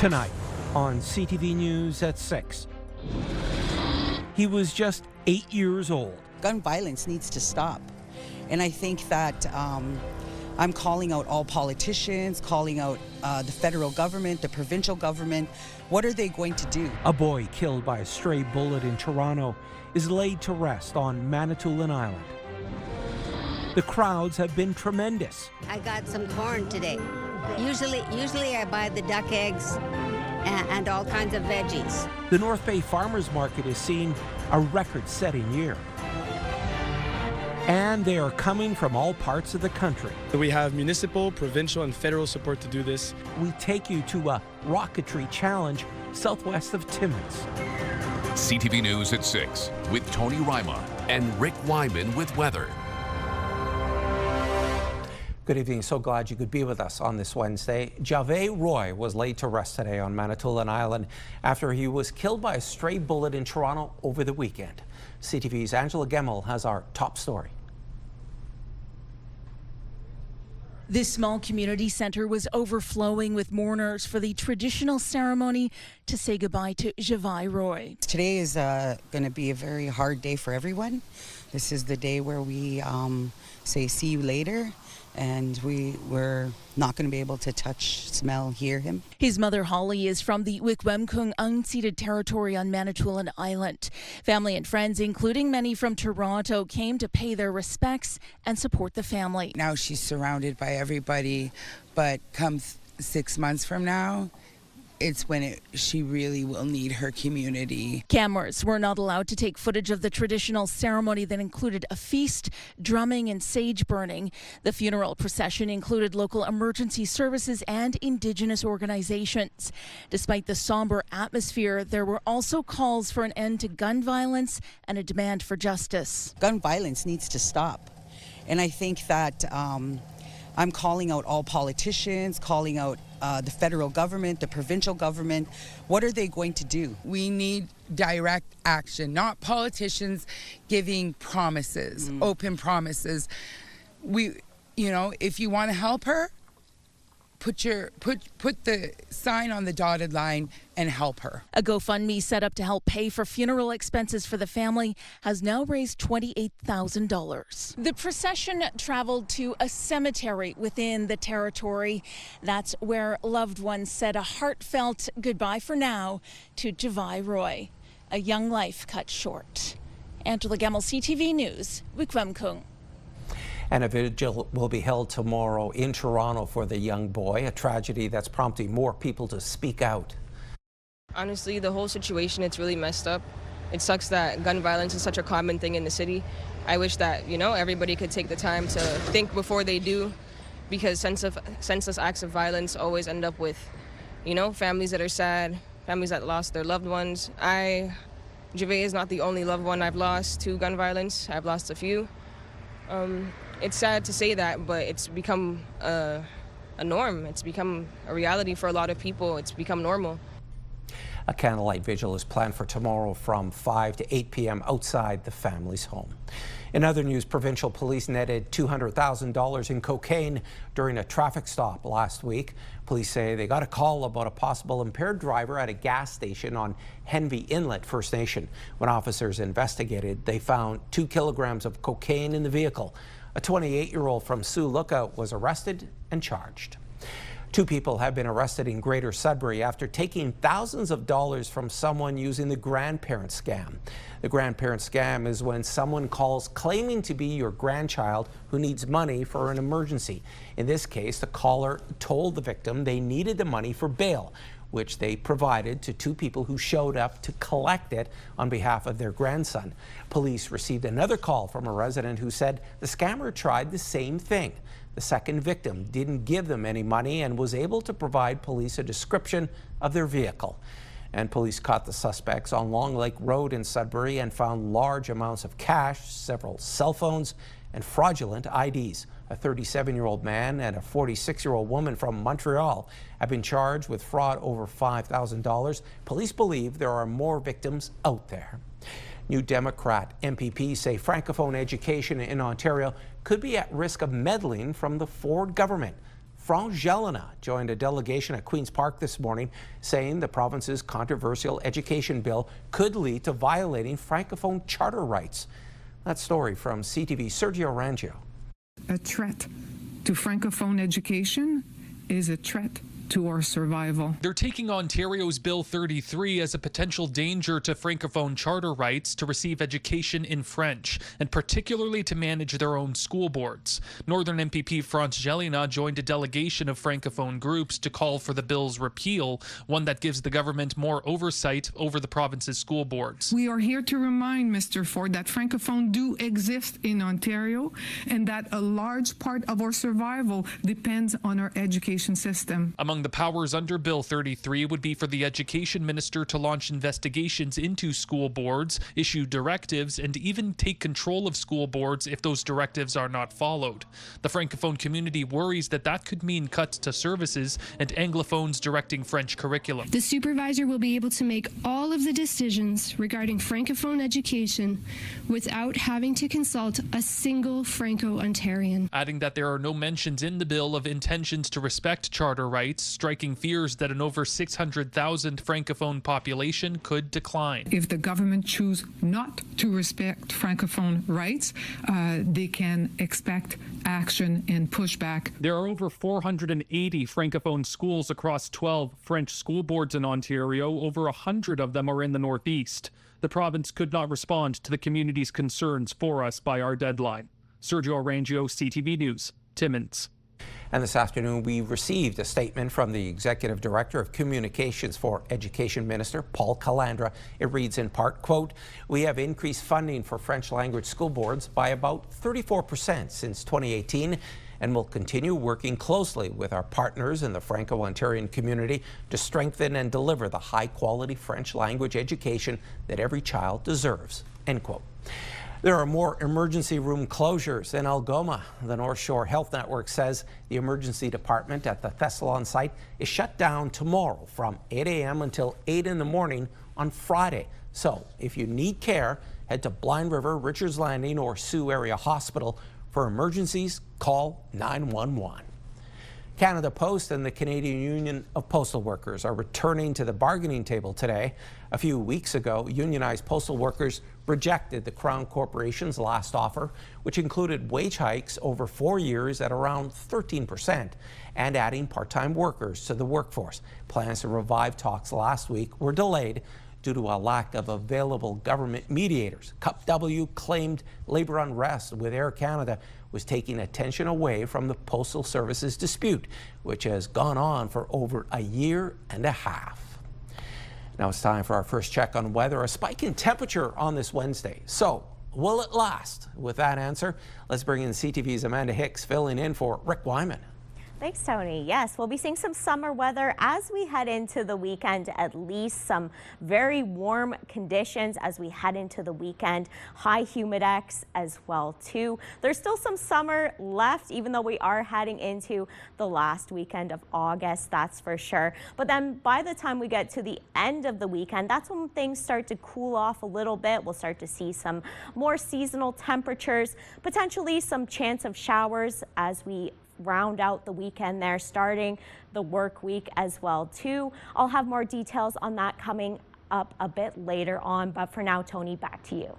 Tonight on CTV News at 6. He was just 8 years old. Gun violence needs to stop. And I think that I'm calling out all politicians, calling out the federal government, the provincial government. What are they going to do? A boy killed by a stray bullet in Toronto is laid to rest on Manitoulin Island. The crowds have been tremendous. I got some corn today. Usually I buy the duck eggs and all kinds of veggies. The North Bay Farmers Market is seeing a record-setting year. And they are coming from all parts of the country. We have municipal, provincial, and federal support to do this. We take you to a rocketry challenge southwest of Timmins. CTV News at 6 with Tony Ryma and Rick Wyman with weather. Good evening. So glad you could be with us on this Wednesday. Javet Roy was laid to rest today on Manitoulin Island after he was killed by a stray bullet in Toronto over the weekend. CTV's Angela Gemmell has our top story. This small community center was overflowing with mourners for the traditional ceremony to say goodbye to Javet Roy. Today is going to be a very hard day for everyone. This is the day where we say see you later. And we're not going to be able to touch, smell, hear him. His mother, Holly, is from the Wikwemkong unceded territory on Manitoulin Island. Family and friends, including many from Toronto, came to pay their respects and support the family. Now she's surrounded by everybody, but come 6 months from now, it's when she really will need her community. Cameras were not allowed to take footage of the traditional ceremony that included a feast, drumming, and sage burning. The funeral procession included local emergency services and Indigenous organizations. Despite the somber atmosphere, there were also calls for an end to gun violence and a demand for justice. Gun violence needs to stop. And I think that I'm calling out all politicians, calling out the federal government, the provincial government. What are they going to do? We need direct action, not politicians giving promises, open promises. If you want to help her, put the sign on the dotted line and help her. A GoFundMe set up to help pay for funeral expenses for the family has now raised $28,000. The procession traveled to a cemetery within the territory. That's where loved ones said a heartfelt goodbye for now to Javet Roy, a young life cut short. Angela Gemmell, CTV News, Wikwemkong. And a vigil will be held tomorrow in Toronto for the young boy, a tragedy that's prompting more people to speak out. Honestly, the whole situation, it's really messed up. It sucks that gun violence is such a common thing in the city. I wish that, everybody could take the time to think before they do, because senseless acts of violence always end up with, families that are sad, families that lost their loved ones. Javet is not the only loved one I've lost to gun violence. I've lost a few. It's sad to say that, but it's become a norm. It's become a reality for a lot of people. It's become normal. A candlelight vigil is planned for tomorrow from 5 to 8 p.m. outside the family's home. In other news, provincial police netted $200,000 in cocaine during a traffic stop last week. Police say they got a call about a possible impaired driver at a gas station on Henvey Inlet First Nation. When officers investigated, they found 2 kilograms of cocaine in the vehicle. A 28-year-old from Sioux Lookout was arrested and charged. 2 people have been arrested in Greater Sudbury after taking thousands of dollars from someone using the Grandparent scam. The Grandparent scam is when someone calls claiming to be your grandchild who needs money for an emergency. In this case, the caller told the victim they needed the money for bail, which they provided to 2 people who showed up to collect it on behalf of their grandson. Police received another call from a resident who said the scammer tried the same thing. The second victim didn't give them any money and was able to provide police a description of their vehicle. And police caught the suspects on Long Lake Road in Sudbury and found large amounts of cash, several cell phones, and fraudulent IDs. A 37-year-old man and a 46-year-old woman from Montreal have been charged with fraud over $5,000. Police believe there are more victims out there. New Democrat MPPs say Francophone education in Ontario could be at risk of meddling from the Ford government. Fauquier-Strickland joined a delegation at Queen's Park this morning, saying the province's controversial education bill could lead to violating Francophone charter rights. That story from CTV Sergio Rangio. A threat to Francophone education is a threat to our survival. They're taking Ontario's Bill 33 as a potential danger to Francophone charter rights to receive education in French, and particularly to manage their own school boards. Northern MPP Fauquier-Strickland joined a delegation of Francophone groups to call for the bill's repeal, one that gives the government more oversight over the province's school boards. We are here to remind Mr. Ford that Francophone do exist in Ontario and that a large part of our survival depends on our education system. Among the powers under Bill 33 would be for the Education Minister to launch investigations into school boards, issue directives, and even take control of school boards if those directives are not followed. The Francophone community worries that that could mean cuts to services and Anglophones directing French curriculum. The supervisor will be able to make all of the decisions regarding Francophone education without having to consult a single Franco-Ontarian. Adding that there are no mentions in the bill of intentions to respect charter rights, striking fears that an over 600,000 Francophone population could decline. If the government choose not to respect Francophone rights, they can expect action and pushback. There are over 480 Francophone schools across 12 French school boards in Ontario. Over 100 of them are in the Northeast. The province could not respond to the community's concerns for us by our deadline. Sergio Rangio, CTV News, Timmins. And this afternoon, we received a statement from the Executive Director of Communications for Education Minister Paul Calandra. It reads in part, quote, "We have increased funding for French language school boards by about 34% since 2018 and will continue working closely with our partners in the Franco-Ontarian community to strengthen and deliver the high-quality French language education that every child deserves," end quote. There are more emergency room closures in Algoma. The North Shore Health Network says the emergency department at the Thessalon site is shut down tomorrow from 8 a.m. until 8 in the morning on Friday. So if you need care, head to Blind River, Richards Landing, or Sioux Area Hospital. For emergencies, call 911. Canada Post and the Canadian Union of Postal Workers are returning to the bargaining table today. A few weeks ago, unionized postal workers rejected the Crown Corporation's last offer, which included wage hikes over 4 years at around 13% and adding part-time workers to the workforce. Plans to revive talks last week were delayed due to a lack of available government mediators. CUPW claimed labor unrest with Air Canada was taking attention away from the Postal Service's dispute, which has gone on for over a year and a half. Now it's time for our first check on weather. A spike in temperature on this Wednesday. So, will it last? With that answer, let's bring in CTV's Amanda Hicks filling in for Rick Wyman. Thanks, Tony. Yes, we'll be seeing some summer weather as we head into the weekend, at least some very warm conditions as we head into the weekend. High humidex as well, too. There's still some summer left, even though we are heading into the last weekend of August, that's for sure. But then by the time we get to the end of the weekend, that's when things start to cool off a little bit. We'll start to see some more seasonal temperatures, potentially some chance of showers as we round out the weekend there, starting the work week as well too. I'll have more details on that coming up a bit later on, but for now, Tony, back to you.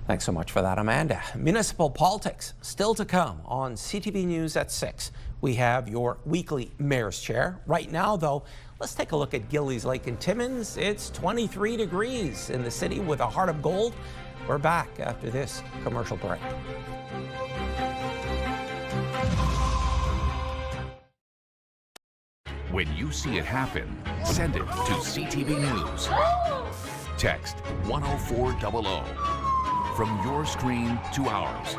Thanks so much for that, Amanda. Municipal politics still to come on CTV News at 6. We have your weekly Mayor's Chair. Right now, though, let's take a look at Gillies Lake in Timmins. It's 23 degrees in the city with a heart of gold. We're back after this commercial break. When you see it happen, send it to CTV News. Text 10400. From your screen to ours.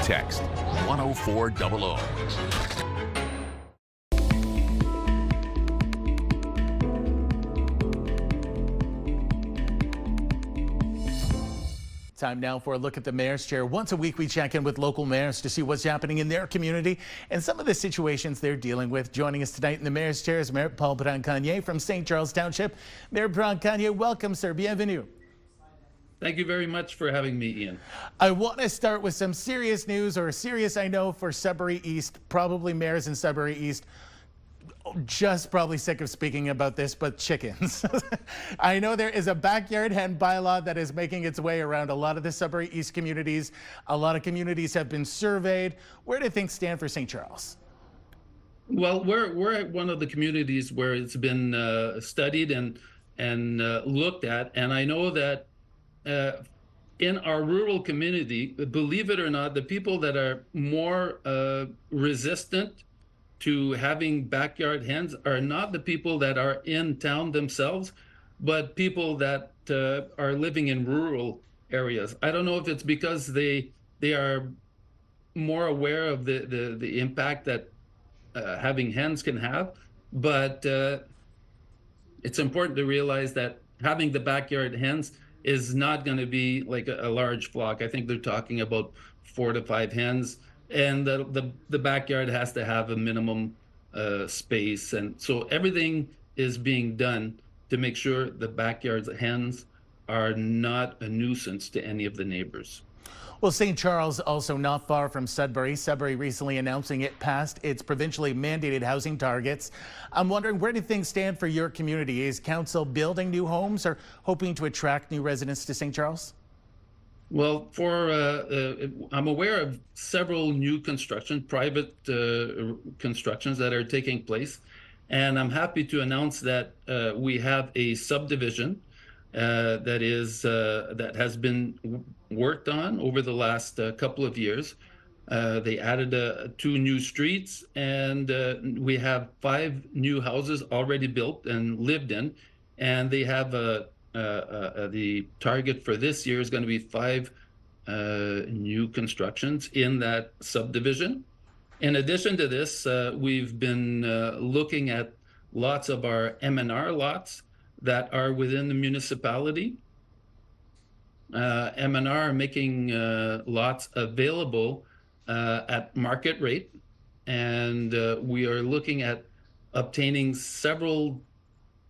Text 10400. Time now for a look at the Mayor's Chair. Once a week, we check in with local mayors to see what's happening in their community and some of the situations they're dealing with. Joining us tonight in the Mayor's Chair is Mayor Paul Brancagnier from St. Charles Township. Mayor Brancagnier, welcome, sir. Bienvenue. Thank you very much for having me, Ian. I want to start with some serious news, or serious, I know, for Sudbury East. Probably mayors in Sudbury East just probably sick of speaking about this, but chickens. I know there is a backyard hen bylaw that is making its way around a lot of the Sudbury East communities. A lot of communities have been surveyed. Where do things stand for St. Charles? Well, we're at one of the communities where it's been studied and looked at, and I know that in our rural community, believe it or not, the people that are more resistant to having backyard hens are not the people that are in town themselves, but people that are living in rural areas. I don't know if it's because they are more aware of the impact that having hens can have, but it's important to realize that having the backyard hens is not going to be like a large flock. I think they're talking about 4 to 5 hens, and the backyard has to have a minimum space. And so everything is being done to make sure the backyard hens are not a nuisance to any of the neighbors. Well, St. Charles also not far from Sudbury. Sudbury recently announcing it passed its provincially mandated housing targets. I'm wondering, where do things stand for your community? Is council building new homes or hoping to attract new residents to St. Charles? Well, I'm aware of several new private constructions that are taking place. And I'm happy to announce that we have a subdivision that has been worked on over the last couple of years. They added 2 new streets, and we have 5 new houses already built and lived in. And they have the target for this year is going to be 5 new constructions in that subdivision. In addition to this, we've been looking at lots of our M&R lots that are within the municipality. M&R are making lots available at market rate, and we are looking at obtaining several.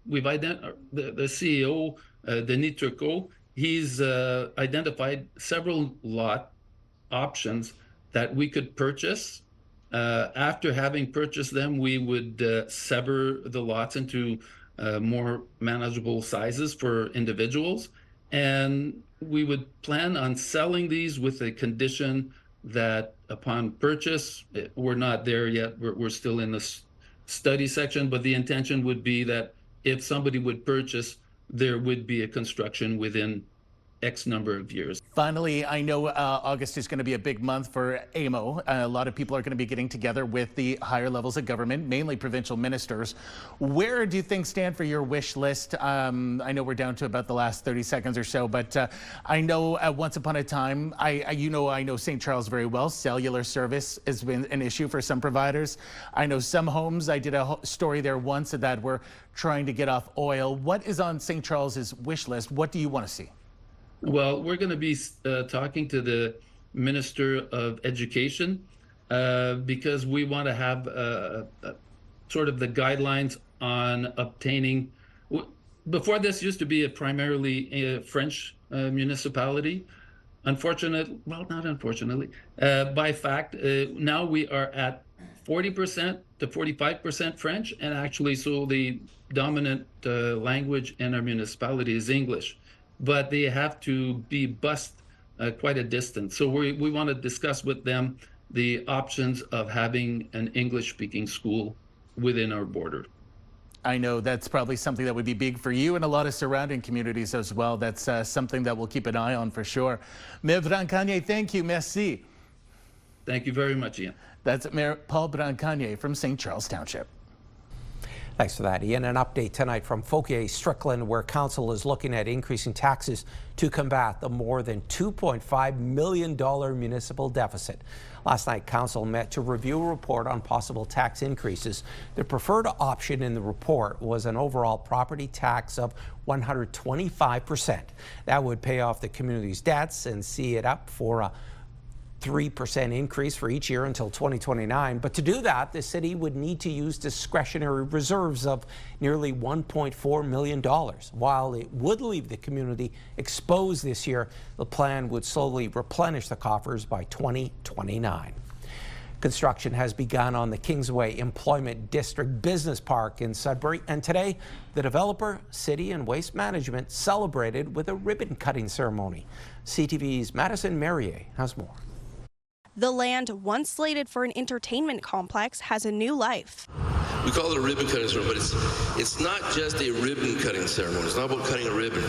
We've identified the CEO, Denis Turcot. He's identified several lot options that we could purchase. After having purchased them, we would sever the lots into more manageable sizes for individuals, and we would plan on selling these with a condition that upon purchase, we're not there yet, we're still in the study section, but the intention would be that if somebody would purchase, there would be a construction within X number of years. Finally, I know August is going to be a big month for AMO. A lot of people are going to be getting together with the higher levels of government, mainly provincial ministers. Where do things stand for your wish list? I know we're down to about the last 30 seconds or so, but I know once upon a time, I know St. Charles very well. Cellular service has been an issue for some providers. I know some homes, I did a story there once that were trying to get off oil. What is on St. Charles's wish list? What do you want to see? Well, we're going to be talking to the Minister of Education because we want to have sort of the guidelines on obtaining. Before this used to be primarily a French municipality. Unfortunately, well, not unfortunately, by fact, now we are at 40% to 45% French, and actually, so the dominant language in our municipality is English. But they have to be bused quite a distance. So we want to discuss with them the options of having an English-speaking school within our border. I know that's probably something that would be big for you and a lot of surrounding communities as well. That's something that we'll keep an eye on for sure. Mayor Brancagnier, thank you. Merci. Thank you very much, Ian. That's Mayor Paul Brancagnier from St. Charles Township. Thanks for that, Ian. An update tonight from Fauquier-Strickland, where council is looking at increasing taxes to combat the more than $2.5 million municipal deficit. Last night, council met to review a report on possible tax increases. The preferred option in the report was an overall property tax of 125%. That would pay off the community's debts and see it up for 3% increase for each year until 2029. But to do that, the city would need to use discretionary reserves of nearly $1.4 million. While it would leave the community exposed this year, the plan would slowly replenish the coffers by 2029. Construction has begun on the Kingsway Employment District Business Park in Sudbury, and today the developer, City and Waste Management celebrated with a ribbon-cutting ceremony. CTV's Madison Merrier has more. The land, once slated for an entertainment complex, has a new life. We call it a ribbon cutting ceremony, but it's not just a ribbon cutting ceremony. It's not about cutting a ribbon.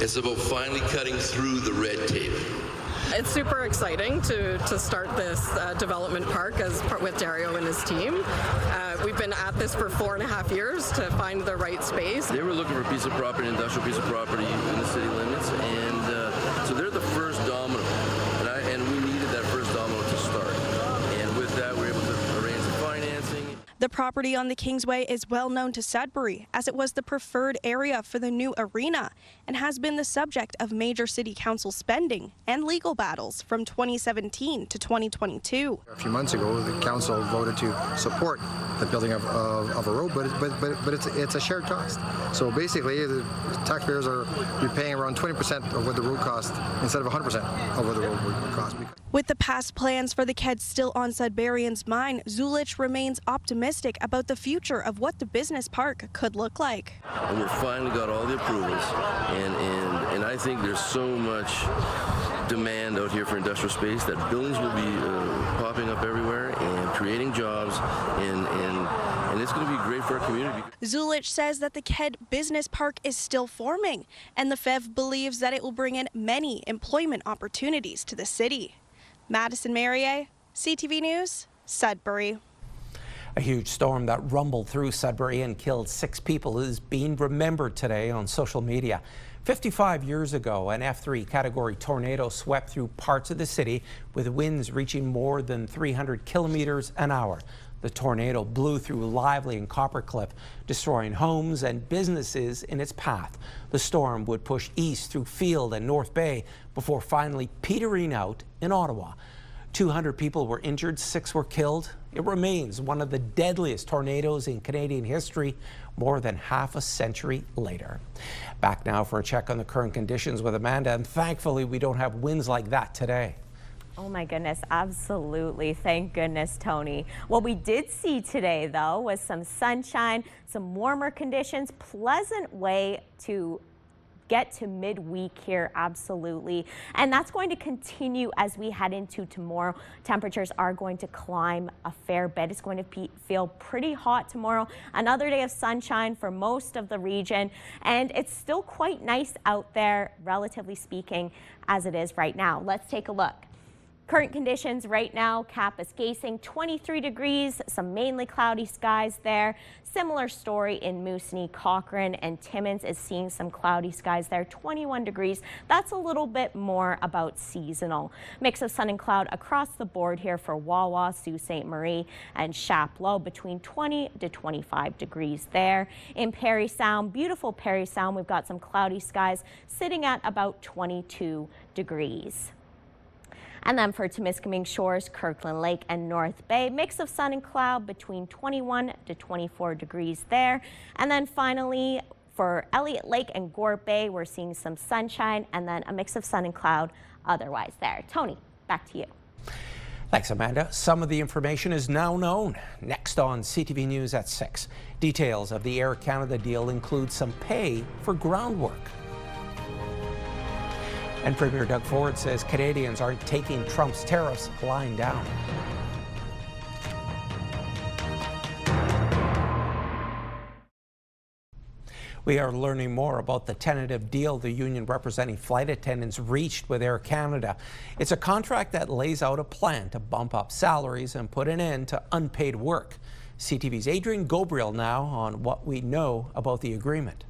It's about finally cutting through the red tape. It's super exciting to start this development park with Dario and his team. We've been at this for 4.5 years to find the right space. They were looking for a piece of property, an industrial piece of property in the city limits, and so they're the first domino, and we needed that first domino to start. And with that, we're able to arrange the financing. The property on the Kingsway is well known to Sudbury, as it was the preferred area for the new arena and has been the subject of major city council spending and legal battles from 2017 to 2022. A few months ago, the council voted to support the building of a road, but it's a shared cost. So basically, the taxpayers are paying around 20% of what the road costs instead of 100% of what the road would cost. With the past plans for the KED still on Sudburyans' mind, Zulich remains optimistic about the future of what the business park could look like. And we've finally got all the approvals, and I think there's so much demand out here for industrial space that buildings will be popping up everywhere and creating jobs, and it's going to be great for our community. Zulich says that the KED Business Park is still forming, and the FEV believes that it will bring in many employment opportunities to the city. Madison Merrier, CTV News, Sudbury. A huge storm that rumbled through Sudbury and killed 6 people is being remembered today on social media. 55 years ago, an F3 category tornado swept through parts of the city with winds reaching more than 300 kilometers an hour. The tornado blew through Lively and Coppercliff, destroying homes and businesses in its path. The storm would push east through Field and North Bay before finally petering out in Ottawa. 200 people were injured, 6 were killed. It remains one of the deadliest tornadoes in Canadian history more than half a century later. Back now for a check on the current conditions with Amanda, and thankfully we don't have winds like that today. Oh my goodness, absolutely. Thank goodness, Tony. What we did see today, though, was some sunshine, some warmer conditions, pleasant way to get to midweek here, absolutely. And that's going to continue as we head into tomorrow. Temperatures are going to climb a fair bit. It's going to feel pretty hot tomorrow. Another day of sunshine for most of the region. And it's still quite nice out there, relatively speaking, as it is right now. Let's take a look. Current conditions right now, Kapuskasing, 23 degrees, some mainly cloudy skies there. Similar story in Moosonee, Cochrane, and Timmins is seeing some cloudy skies there, 21 degrees. That's a little bit more about seasonal. Mix of sun and cloud across the board here for Wawa, Sault Ste. Marie, and Chapleau, between 20 to 25 degrees there. In Parry Sound, beautiful Parry Sound, we've got some cloudy skies sitting at about 22 degrees. And then for Temiskaming Shores, Kirkland Lake, and North Bay, mix of sun and cloud between 21 to 24 degrees there. And then finally, for Elliott Lake and Gore Bay, we're seeing some sunshine and then a mix of sun and cloud otherwise there. Tony, back to you. Thanks, Amanda. Some of the information is now known. Next on CTV News at 6. Details of the Air Canada deal include some pay for groundwork. And Premier Doug Ford says Canadians aren't taking Trump's tariffs lying down. We are learning more about the tentative deal the union representing flight attendants reached with Air Canada. It's a contract that lays out a plan to bump up salaries and put an end to unpaid work. CTV's Adrian Gobriel now on what we know about the agreement.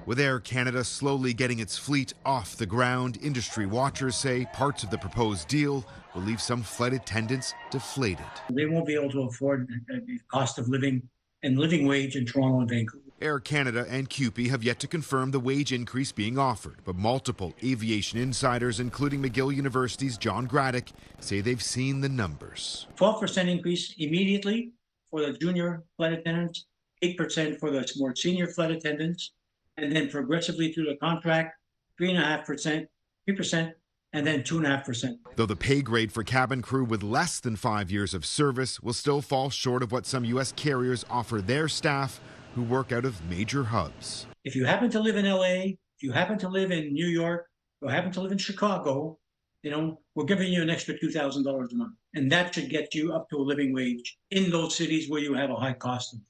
With Air Canada slowly getting its fleet off the ground, industry watchers say parts of the proposed deal will leave some flight attendants deflated. They won't be able to afford the cost of living and living wage in Toronto and Vancouver. Air Canada and CUPE have yet to confirm the wage increase being offered, but multiple aviation insiders, including McGill University's John Graddick, say they've seen the numbers. 12% increase immediately for the junior flight attendants, 8% for the more senior flight attendants, and then progressively through the contract, 3.5%, 3%, and then 2.5%. Though the pay grade for cabin crew with less than 5 years of service will still fall short of what some U.S. carriers offer their staff who work out of major hubs. If you happen to live in LA, if you happen to live in New York, or happen to live in Chicago, we're giving you an extra $2,000 a month. And that should get you up to a living wage in those cities where you have a high cost of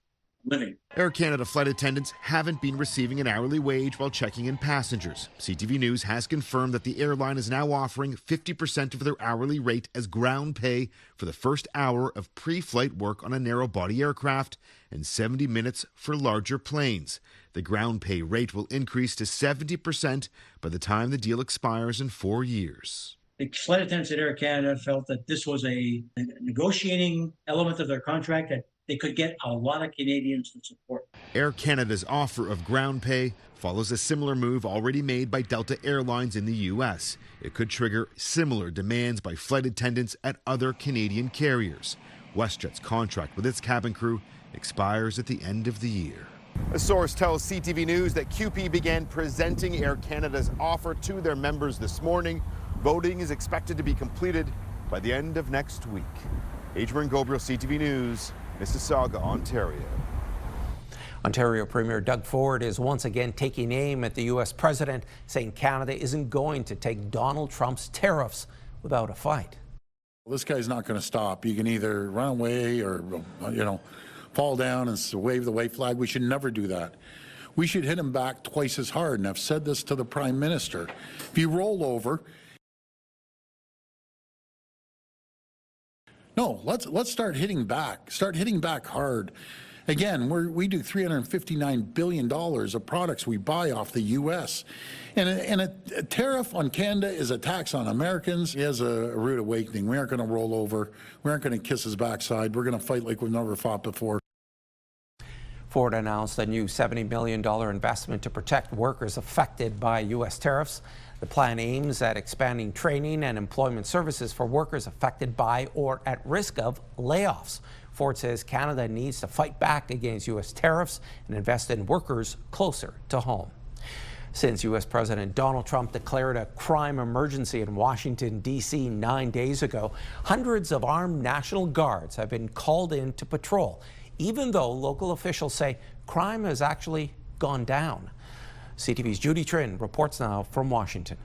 living. Air Canada flight attendants haven't been receiving an hourly wage while checking in passengers. CTV News has confirmed that the airline is now offering 50% of their hourly rate as ground pay for the first hour of pre-flight work on a narrow-body aircraft and 70 minutes for larger planes. The ground pay rate will increase to 70% by the time the deal expires in 4 years. The flight attendants at Air Canada felt that this was a negotiating element of their contract that they could get a lot of Canadians to support. Air Canada's offer of ground pay follows a similar move already made by Delta Airlines in the U.S. It could trigger similar demands by flight attendants at other Canadian carriers. WestJet's contract with its cabin crew expires at the end of the year. A source tells CTV News that CUPE began presenting Air Canada's offer to their members this morning. Voting is expected to be completed by the end of next week. Adrian Gobriel, CTV News, Mississauga, Ontario. Ontario Premier Doug Ford is once again taking aim at the U.S. president, saying Canada isn't going to take Donald Trump's tariffs without a fight. Well, this guy's not going to stop. You can either run away or, fall down and wave the white flag. We should never do that. We should hit him back twice as hard, and I've said this to the Prime Minister. If you roll over, no, let's start hitting back. Start hitting back hard. Again, we do $359 billion of products we buy off the U.S. And a tariff on Canada is a tax on Americans. He has a rude awakening. We aren't going to roll over. We aren't going to kiss his backside. We're going to fight like we've never fought before. Ford announced a new $70 million investment to protect workers affected by U.S. tariffs. The plan aims at expanding training and employment services for workers affected by or at risk of layoffs. Ford says Canada needs to fight back against U.S. tariffs and invest in workers closer to home. Since U.S. President Donald Trump declared a crime emergency in Washington, D.C. 9 days ago, hundreds of armed National Guards have been called in to patrol, even though local officials say crime has actually gone down. CTV's Judy Trin reports now from Washington.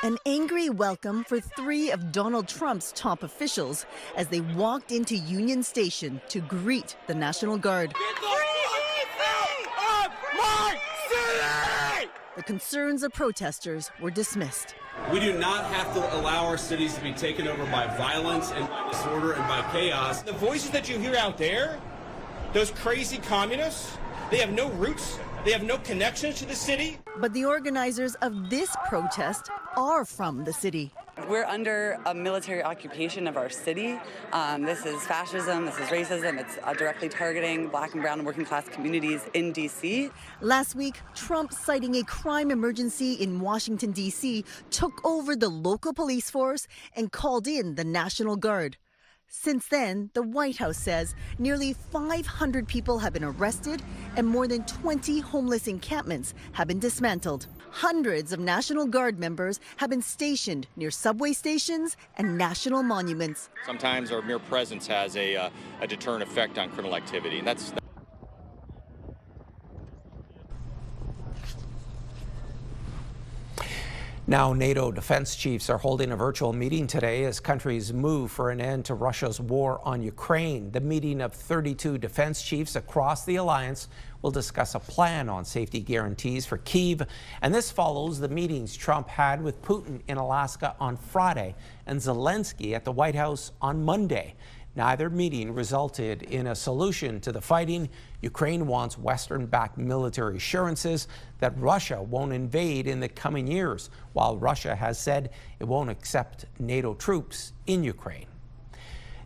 An angry welcome for 3 of Donald Trump's top officials as they walked into Union Station to greet the National Guard. The concerns of protesters were dismissed. We do not have to allow our cities to be taken over by violence and by disorder and by chaos. The voices that you hear out there, those crazy communists, they have no roots, they have no connections to the city. But the organizers of this protest are from the city. We're under a military occupation of our city. This is fascism, this is racism, it's directly targeting Black and brown and working class communities in D.C. Last week, Trump, citing a crime emergency in Washington, D.C., took over the local police force and called in the National Guard. Since then, the White House says nearly 500 people have been arrested and more than 20 homeless encampments have been dismantled. Hundreds of National Guard members have been stationed near subway stations and national monuments. Sometimes our mere presence has a deterrent effect on criminal activity, and that's Now, NATO defense chiefs are holding a virtual meeting today as countries move for an end to Russia's war on Ukraine. The meeting of 32 defense chiefs across the alliance will discuss a plan on safety guarantees for Kyiv. And this follows the meetings Trump had with Putin in Alaska on Friday and Zelensky at the White House on Monday. Neither meeting resulted in a solution to the fighting. Ukraine wants Western-backed military assurances that Russia won't invade in the coming years, while Russia has said it won't accept NATO troops in Ukraine.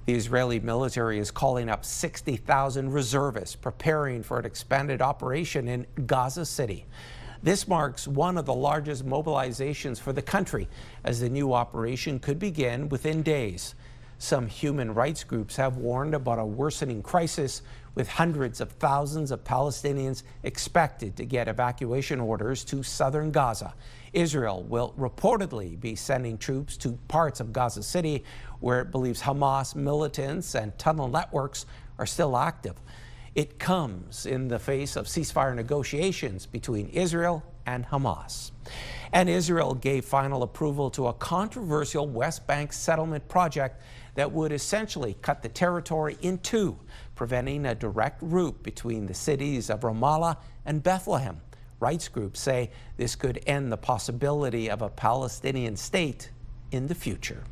The Israeli military is calling up 60,000 reservists preparing for an expanded operation in Gaza City. This marks one of the largest mobilizations for the country, as the new operation could begin within days. Some human rights groups have warned about a worsening crisis, with hundreds of thousands of Palestinians expected to get evacuation orders to southern Gaza. Israel will reportedly be sending troops to parts of Gaza City where it believes Hamas militants and tunnel networks are still active. It comes in the face of ceasefire negotiations between Israel and Hamas. And Israel gave final approval to a controversial West Bank settlement project that would essentially cut the territory in two, preventing a direct route between the cities of Ramallah and Bethlehem. Rights groups say this could end the possibility of a Palestinian state in the future.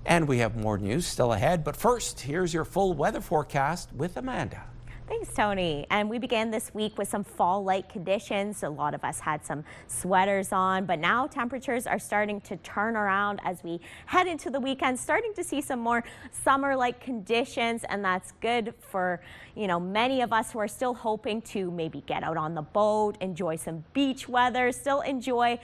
And we have more news still ahead, but first, here's your full weather forecast with Amanda. Thanks, Tony. And we began this week with some fall-like conditions. A lot of us had some sweaters on, but now temperatures are starting to turn around as we head into the weekend, starting to see some more summer-like conditions, and that's good for, many of us who are still hoping to maybe get out on the boat, enjoy some beach weather, still enjoy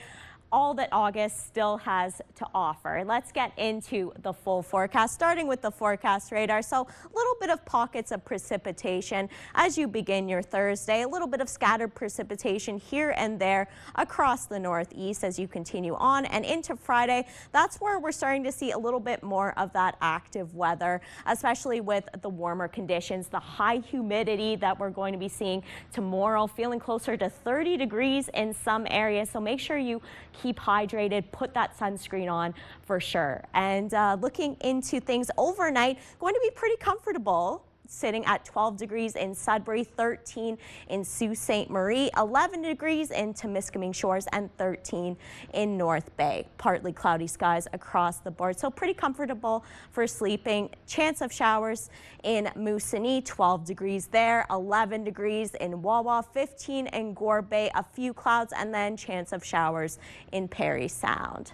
all that August still has to offer. Let's get into the full forecast, starting with the forecast radar. So a little bit of pockets of precipitation as you begin your Thursday, a little bit of scattered precipitation here and there across the northeast as you continue on and into Friday. That's where we're starting to see a little bit more of that active weather, especially with the warmer conditions, the high humidity that we're going to be seeing tomorrow, feeling closer to 30 degrees in some areas. So make sure you keep hydrated, put that sunscreen on for sure. And looking into things overnight, going to be pretty comfortable, sitting at 12 degrees in Sudbury, 13 in Sault Ste. Marie, 11 degrees in Timiskaming Shores, and 13 in North Bay. Partly cloudy skies across the board, so pretty comfortable for sleeping. Chance of showers in Moosonee, 12 degrees there, 11 degrees in Wawa, 15 in Gore Bay, a few clouds, and then chance of showers in Parry Sound.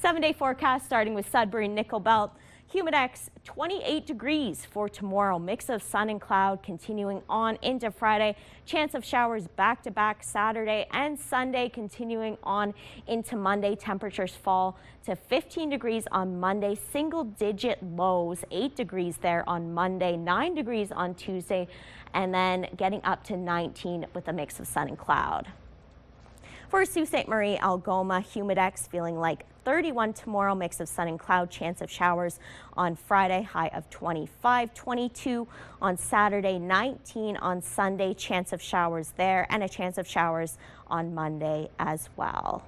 7-day forecast starting with Sudbury, Nickel Belt. Humidex 28 degrees for tomorrow, mix of sun and cloud continuing on into Friday. Chance of showers back-to-back Saturday and Sunday, continuing on into Monday. Temperatures fall to 15 degrees on Monday, single-digit lows, 8 degrees there on Monday, 9 degrees on Tuesday, and then getting up to 19 with a mix of sun and cloud. For Sault Ste. Marie, Algoma, Humidex feeling like 31 tomorrow, mix of sun and cloud, chance of showers on Friday, high of 25, 22 on Saturday, 19 on Sunday, chance of showers there, and a chance of showers on Monday as well.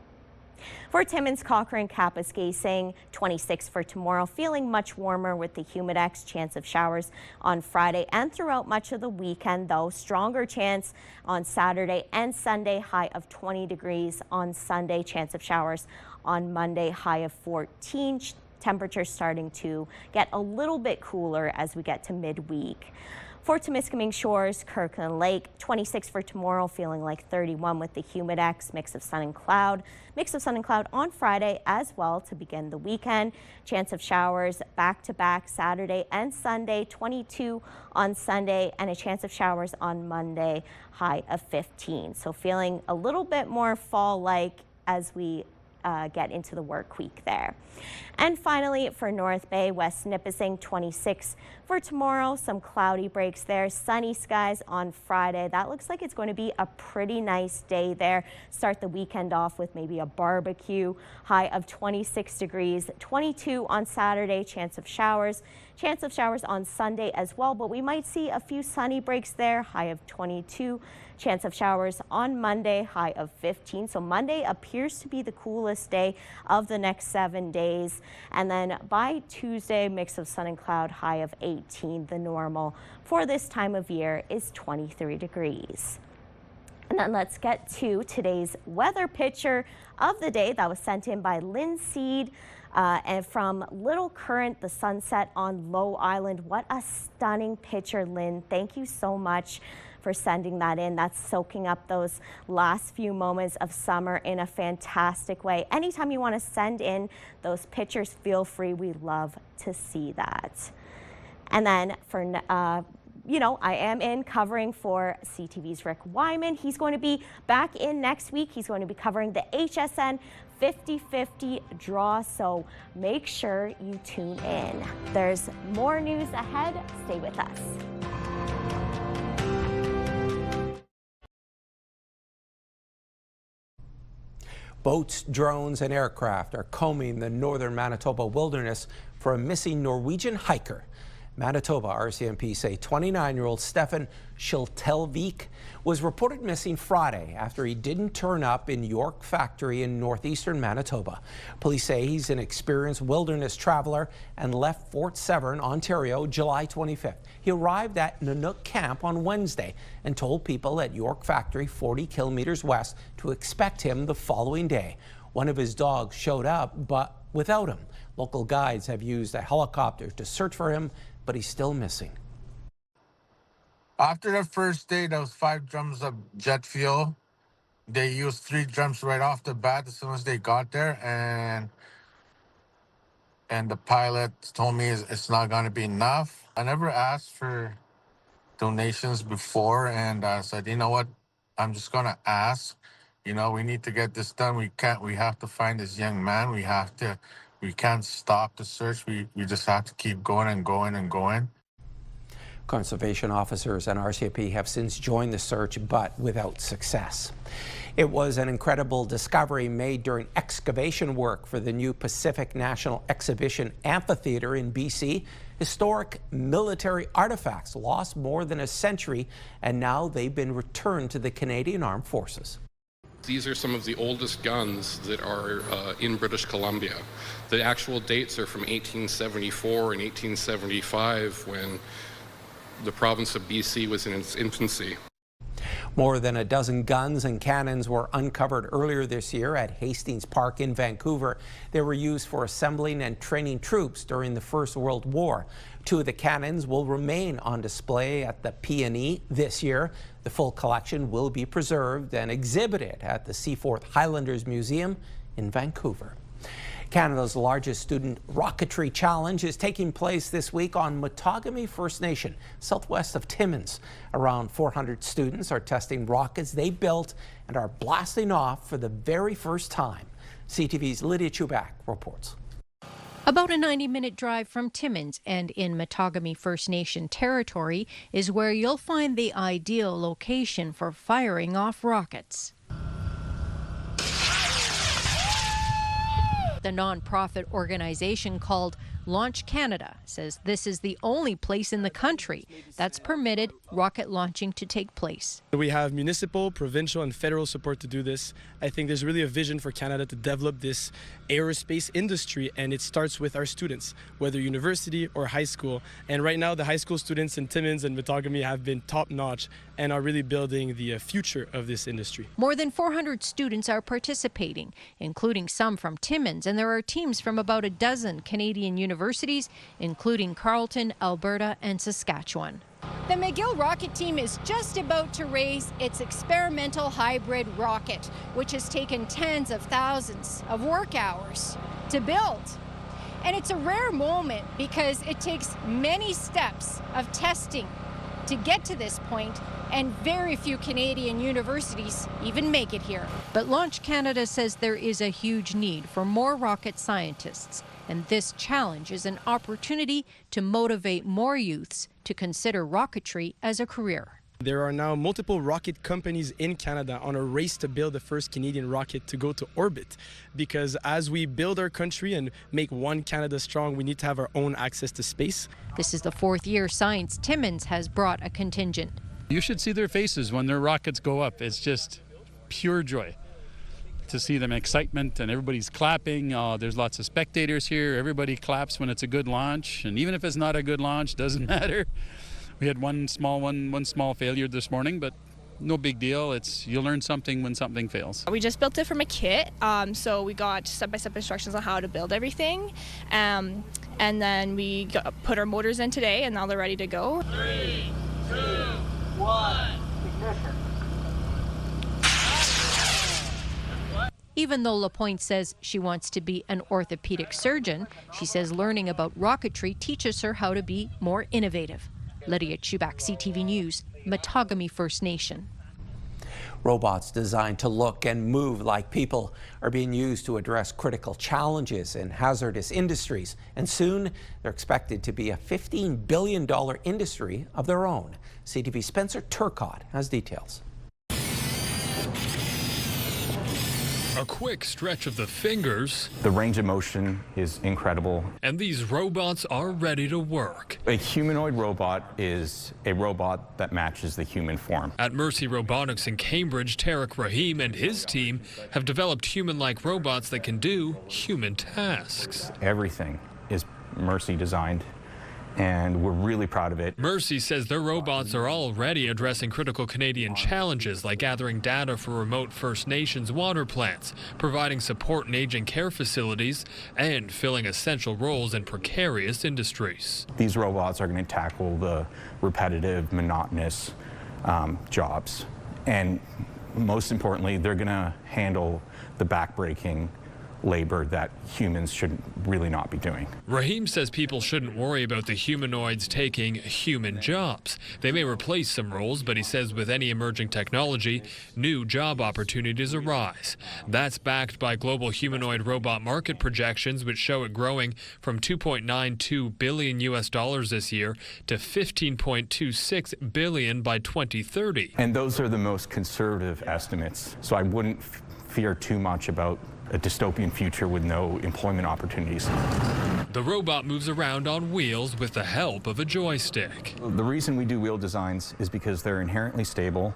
For Timmins, Cochrane, Kapuskasing, 26 for tomorrow, feeling much warmer with the Humidex, chance of showers on Friday and throughout much of the weekend, though stronger chance on Saturday and Sunday, high of 20 degrees on Sunday, chance of showers on Monday, high of 14. Temperatures starting to get a little bit cooler as we get to midweek. For Timiskaming Shores, Kirkland Lake, 26 for tomorrow, feeling like 31 with the Humidex, mix of sun and cloud. Mix of sun and cloud on Friday as well to begin the weekend. Chance of showers back-to-back Saturday and Sunday, 22 on Sunday, and a chance of showers on Monday, high of 15. So feeling a little bit more fall-like as we get into the work week there. And finally, for North Bay, West Nipissing, 26 for tomorrow. Some cloudy breaks there. Sunny skies on Friday. That looks like it's going to be a pretty nice day there. Start the weekend off with maybe a barbecue. High of 26 degrees. 22 on Saturday. Chance of showers. Chance of showers on Sunday as well, but we might see a few sunny breaks there. High of 22. Chance of showers on Monday, high of 15. So Monday appears to be the coolest day of the next 7 days. And then by Tuesday, mix of sun and cloud, high of 18. The normal for this time of year is 23 degrees. And then let's get to today's weather picture of the day that was sent in by Lynn Seed. And from Little Current, the sunset on Low Island. What a stunning picture, Lynn. Thank you so much for sending that in. That's soaking up those last few moments of summer in a fantastic way. Anytime you want to send in those pictures, feel free. We love to see that. And then for I am in covering for CTV's Rick Wyman. He's going to be back in next week. He's going to be covering the HSN 50-50 draw, so make sure you tune in. There's more news ahead. Stay with us. Boats, drones, and aircraft are combing the northern Manitoba wilderness for a missing Norwegian hiker. Manitoba RCMP say 29-year-old Stefan Schiltelvik was reported missing Friday after he didn't turn up in York Factory in northeastern Manitoba. Police say he's an experienced wilderness traveler and left Fort Severn, Ontario, July 25th. He arrived at Nanook Camp on Wednesday and told people at York Factory, 40 kilometers west, to expect him the following day. One of his dogs showed up, but without him. Local guides have used a helicopter to search for him, but he's still missing. After the first day, there was 5 drums of jet fuel. They used 3 drums right off the bat as soon as they got there, and the pilot told me it's not going to be enough. I never asked for donations before, and I said, you know what, I'm just going to ask. You know, we need to get this done. We have to find this young man. We can't stop the search. We just have to keep going and going and going. Conservation officers and RCMP have since joined the search, but without success. It was an incredible discovery made during excavation work for the new Pacific National Exhibition Amphitheatre in BC. Historic military artifacts lost more than a century, and now they've been returned to the Canadian Armed Forces. These are some of the oldest guns that are in British Columbia. The actual dates are from 1874 and 1875, when the province of BC was in its infancy. More than a dozen guns and cannons were uncovered earlier this year at Hastings Park in Vancouver. They were used for assembling and training troops during the First World War. 2 of the cannons will remain on display at the PNE this year. The full collection will be preserved and exhibited at the Seaforth Highlanders Museum in Vancouver. Canada's largest student rocketry challenge is taking place this week on Matagami First Nation, southwest of Timmins. Around 400 students are testing rockets they built and are blasting off for the very first time. CTV's Lydia Chubak reports. About a 90-minute drive from Timmins and in Matagami First Nation territory is where you'll find the ideal location for firing off rockets. The non-profit organization called Launch Canada says this is the only place in the country that's permitted rocket launching to take place. We have municipal, provincial, and federal support to do this. I think there's really a vision for Canada to develop this aerospace industry, and it starts with our students, whether university or high school. And right now, the high school students in Timmins and Matagami have been top-notch and are really building the future of this industry. More than 400 students are participating, including some from Timmins, and there are teams from about a dozen Canadian universities, including Carleton, Alberta, and Saskatchewan. The McGill rocket team is just about to raise its experimental hybrid rocket, which has taken tens of thousands of work hours to build. And it's a rare moment because it takes many steps of testing to get to this point, and very few Canadian universities even make it here. But Launch Canada says there is a huge need for more rocket scientists, and this challenge is an opportunity to motivate more youths to consider rocketry as a career. There are now multiple rocket companies in Canada on a race to build the first Canadian rocket to go to orbit, because as we build our country and make one Canada strong, we need to have our own access to space. This is the 4th year Science Timmins has brought a contingent. You should see their faces when their rockets go up. It's just pure joy to see them, excitement, and everybody's clapping. There's lots of spectators here. Everybody claps when it's a good launch, and even if it's not a good launch, doesn't matter. We had one small failure this morning, but no big deal. You learn something when something fails. We just built it from a kit, so we got step-by-step instructions on how to build everything, and then we put our motors in today, and now they're ready to go. 3, 2, 1, ignition. Even though LaPointe says she wants to be an orthopedic surgeon, she says learning about rocketry teaches her how to be more innovative. Lydia Chubak, CTV News, Matagami First Nation. Robots designed to look and move like people are being used to address critical challenges in hazardous industries, and soon they're expected to be a $15 billion industry of their own. CTV's Spencer Turcott has details. A quick stretch of the fingers. The range of motion is incredible. And these robots are ready to work. A humanoid robot is a robot that matches the human form. At Mercy Robotics in Cambridge, Tariq Rahim and his team have developed human-like robots that can do human tasks. Everything is Mercy designed, and we're really proud of it. Mercy says their robots are already addressing critical Canadian challenges like gathering data for remote First Nations water plants, providing support in aging care facilities, and filling essential roles in precarious industries. These robots are going to tackle the repetitive, monotonous jobs. And most importantly, they're going to handle the backbreaking labor that humans should really not be doing. Rahim says people shouldn't worry about the humanoids taking human jobs. They may replace some roles, but he says with any emerging technology, new job opportunities arise. That's backed by global humanoid robot market projections, which show it growing from $2.92 billion this year to $15.26 billion by 2030. And those are the most conservative estimates, so I wouldn't fear too much about a dystopian future with no employment opportunities. The robot moves around on wheels with the help of a joystick. The reason we do wheel designs is because they're inherently stable.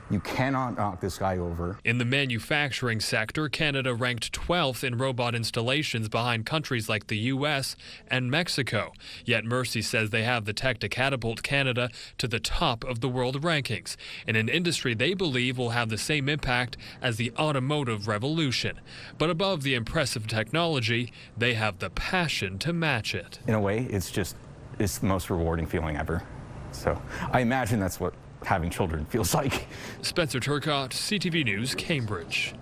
You cannot knock this guy over. In the manufacturing sector, Canada ranked 12th in robot installations behind countries like the US and Mexico. Yet Mercy says they have the tech to catapult Canada to the top of the world rankings, in an industry they believe will have the same impact as the automotive revolution. But above the impressive technology, they have the passion to match it. In a way, it's the most rewarding feeling ever. So I imagine that's what having children feels like. Spencer Turcott, CTV News, Cambridge.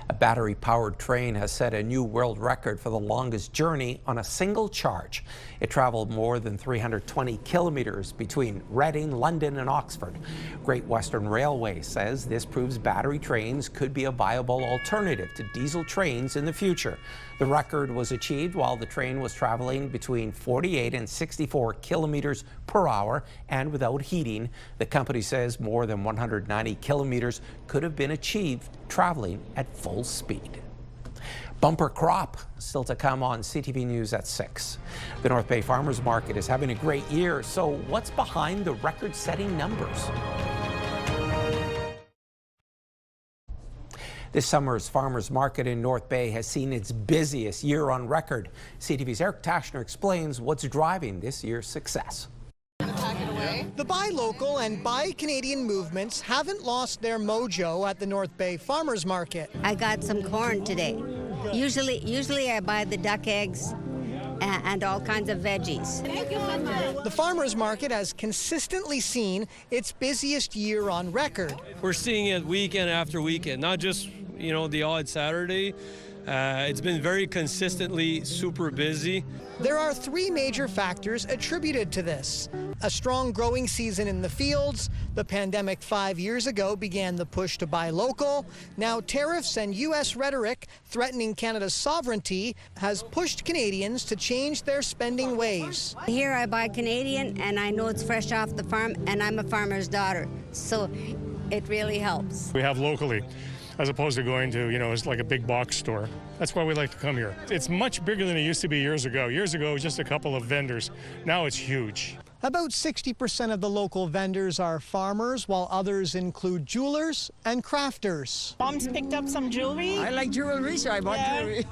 A battery-powered train has set a new world record for the longest journey on a single charge. It traveled more than 320 kilometers between Reading, London, and Oxford. Great Western Railway says this proves battery trains could be a viable alternative to diesel trains in the future. The record was achieved while the train was traveling between 48 and 64 kilometers per hour and without heating. The company says more than 190 kilometers could have been achieved traveling at full speed. Bumper crop still to come on CTV News at 6. The North Bay Farmers Market is having a great year, so what's behind the record-setting numbers? This summer's Farmers Market in North Bay has seen its busiest year on record. CTV's Eric Tashner explains what's driving this year's success. The Buy Local and Buy Canadian movements haven't lost their mojo at the North Bay Farmers Market. I got some corn today. Usually I buy the duck eggs and all kinds of veggies. The farmers market has consistently seen its busiest year on record. We're seeing it weekend after weekend, not just, the odd Saturday. It's been very consistently super busy. There are three major factors attributed to this. A strong growing season in the fields. The pandemic 5 years ago began the push to buy local. Now tariffs and U.S. rhetoric threatening Canada's sovereignty has pushed Canadians to change their spending ways. Here I buy Canadian and I know it's fresh off the farm and I'm a farmer's daughter, so it really helps. We have locally, as opposed to going to, it's like a big box store. That's why we like to come here. It's much bigger than it used to be years ago. Years ago, it was just a couple of vendors. Now it's huge. About 60% of the local vendors are farmers, while others include jewelers and crafters. Mom's picked up some jewelry. I like jewelry, so I bought jewelry.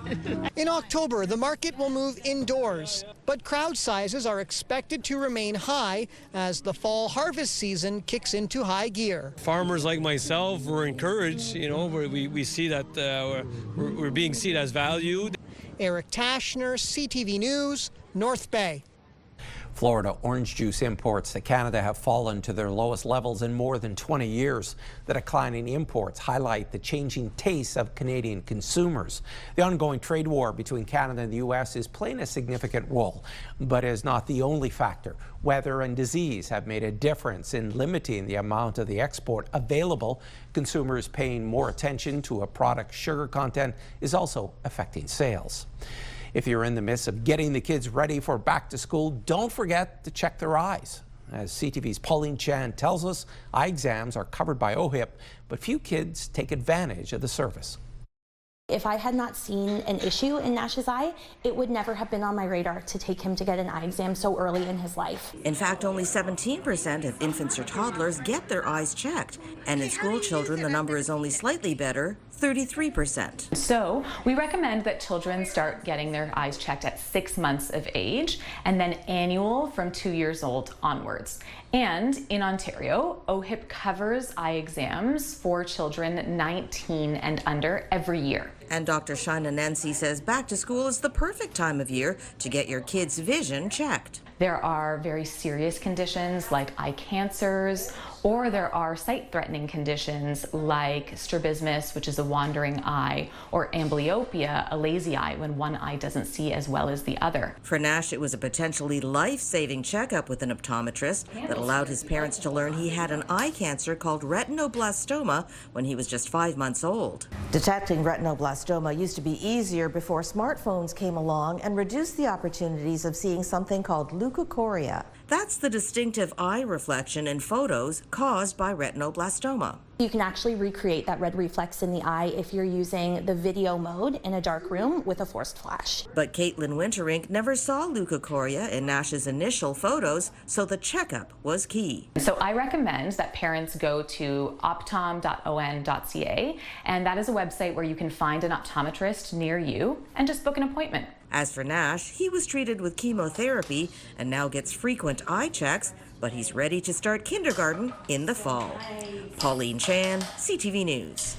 In October, the market will move indoors, but crowd sizes are expected to remain high as the fall harvest season kicks into high gear. Farmers like myself were encouraged, we see that we're being seen as valued. Eric Tashner, CTV News, North Bay. Florida orange juice imports to Canada have fallen to their lowest levels in more than 20 years. The declining imports highlight the changing tastes of Canadian consumers. The ongoing trade war between Canada and the U.S. is playing a significant role, but is not the only factor. Weather and disease have made a difference in limiting the amount of the export available. Consumers paying more attention to a product's sugar content is also affecting sales. If you're in the midst of getting the kids ready for back to school, don't forget to check their eyes. As CTV's Pauline Chan tells us, eye exams are covered by OHIP, but few kids take advantage of the service. If I had not seen an issue in Nash's eye, it would never have been on my radar to take him to get an eye exam so early in his life. In fact, only 17% of infants or toddlers get their eyes checked. And in school children, the number is only slightly better, 33%. So we recommend that children start getting their eyes checked at 6 months of age and then annual from 2 years old onwards. And in Ontario, OHIP covers eye exams for children 19 and under every year. And Dr. Shaina Nancy says back to school is the perfect time of year to get your kids' vision checked. There are very serious conditions like eye cancers, or there are sight-threatening conditions like strabismus, which is a wandering eye, or amblyopia, a lazy eye, when one eye doesn't see as well as the other. For Nash, it was a potentially life-saving checkup with an optometrist that allowed his parents to learn he had an eye cancer called retinoblastoma when he was just 5 months old. Detecting retinoblastoma used to be easier before smartphones came along and reduced the opportunities of seeing something called leukocoria. That's the distinctive eye reflection in photos caused by retinoblastoma. You can actually recreate that red reflex in the eye if you're using the video mode in a dark room with a forced flash. But Caitlin Winterink never saw leukocoria in Nash's initial photos, so the checkup was key. So I recommend that parents go to optom.on.ca, and that is a website where you can find an optometrist near you and just book an appointment. As for Nash, he was treated with chemotherapy and now gets frequent eye checks, but he's ready to start kindergarten in the fall. Pauline Chan, CTV News.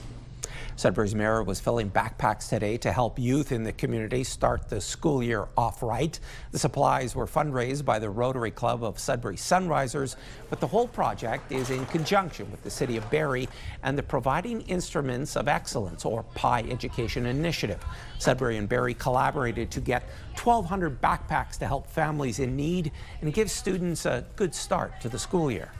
Sudbury's mayor was filling backpacks today to help youth in the community start the school year off right. The supplies were fundraised by the Rotary Club of Sudbury Sunrisers, but the whole project is in conjunction with the City of Barrie and the Providing Instruments of Excellence, or PI Education Initiative. Sudbury and Barrie collaborated to get 1,200 backpacks to help families in need and give students a good start to the school year.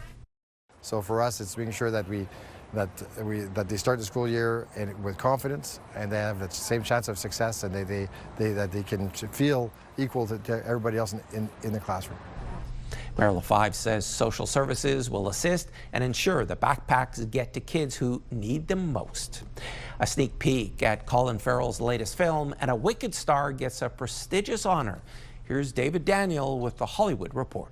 So for us, it's making sure that they start the school year with confidence, and they have the same chance of success, and that they can feel equal to everybody else in the classroom. Mayor LaFive says social services will assist and ensure the backpacks get to kids who need them most. A sneak peek at Colin Farrell's latest film, and a Wicked star gets a prestigious honor. Here's David Daniel with the Hollywood Report.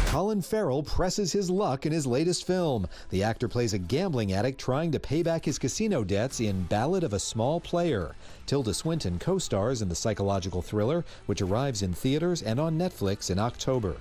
Colin Farrell presses his luck in his latest film. The actor plays a gambling addict trying to pay back his casino debts in Ballad of a Small Player. Tilda Swinton co-stars in the psychological thriller, which arrives in theaters and on Netflix in October.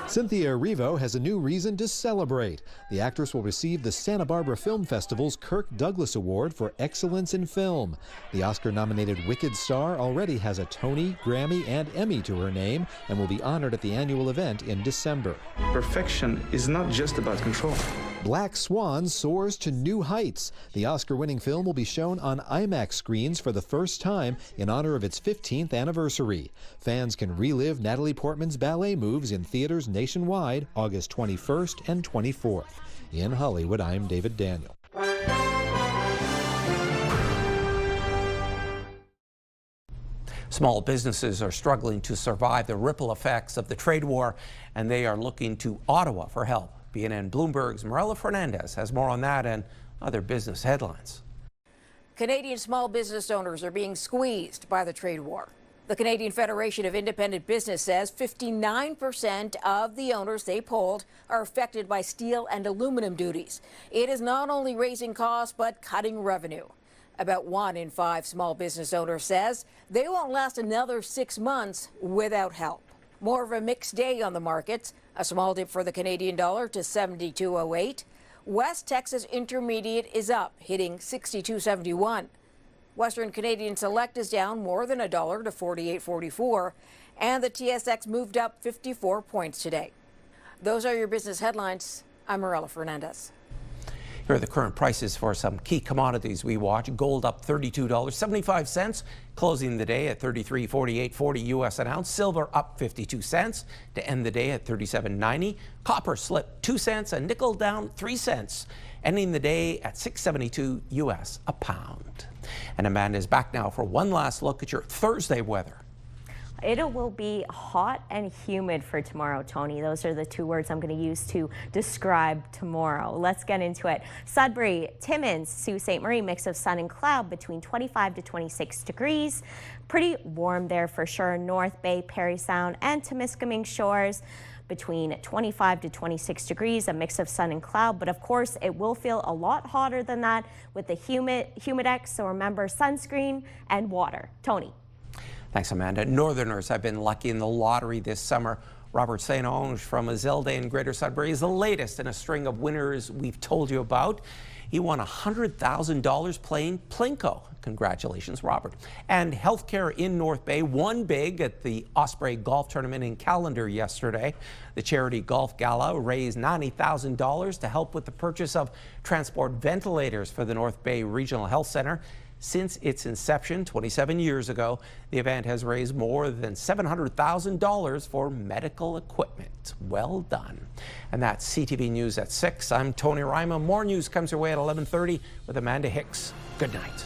Cynthia Erivo has a new reason to celebrate. The actress will receive the Santa Barbara Film Festival's Kirk Douglas Award for Excellence in Film. The Oscar-nominated Wicked star already has a Tony, Grammy, and Emmy to her name and will be honored at the annual event in December. Perfection is not just about control. Black Swan soars to new heights. The Oscar-winning film will be shown on IMAX screens for the first time in honor of its 15th anniversary. Fans can relive Natalie Portman's ballet moves in theaters nationwide August 21st and 24th. In Hollywood, I'm David Daniel. Small businesses are struggling to survive the ripple effects of the trade war, and they are looking to Ottawa for help. BNN Bloomberg's Marella Fernandez has more on that and other business headlines. Canadian small business owners are being squeezed by the trade war. The Canadian Federation of Independent Business says 59% of the owners they polled are affected by steel and aluminum duties. It is not only raising costs, but cutting revenue. About 1 in 5 small business owners says they won't last another 6 months without help. More of a mixed day on the markets. A small dip for the Canadian dollar to 72.08. West Texas Intermediate is up, hitting 62.71. Western Canadian Select is down more than $1 to 48.44. And the TSX moved up 54 points today. Those are your business headlines. I'm Morella Fernandez. Here are the current prices for some key commodities we watch. Gold up $32.75, closing the day at $33.48.40 US an ounce. Silver up 52 cents to end the day at $37.90. Copper slipped 2 cents and nickel down 3 cents, ending the day at $6.72 US a pound. And Amanda is back now for one last look at your Thursday weather. It will be hot and humid for tomorrow, Tony. Those are the two words I'm going to use to describe tomorrow. Let's get into it. Sudbury, Timmins, Sault Ste. Marie, mix of sun and cloud between 25 to 26 degrees. Pretty warm there for sure. North Bay, Parry Sound, and Temiskaming Shores between 25 to 26 degrees, a mix of sun and cloud. But of course, it will feel a lot hotter than that with the humidex. So remember sunscreen and water. Tony. Thanks, Amanda. Northerners have been lucky in the lottery this summer. Robert St. Onge from Azilde in Greater Sudbury is the latest in a string of winners we've told you about. He won $100,000 playing Plinko. Congratulations, Robert. And healthcare in North Bay won big at the Osprey Golf Tournament in Callander yesterday. The charity golf gala raised $90,000 to help with the purchase of transport ventilators for the North Bay Regional Health Center. Since its inception 27 years ago, the event has raised more than $700,000 for medical equipment. Well done. And that's CTV News at 6. I'm Tony Ryma. More news comes your way at 11:30 with Amanda Hicks. Good night.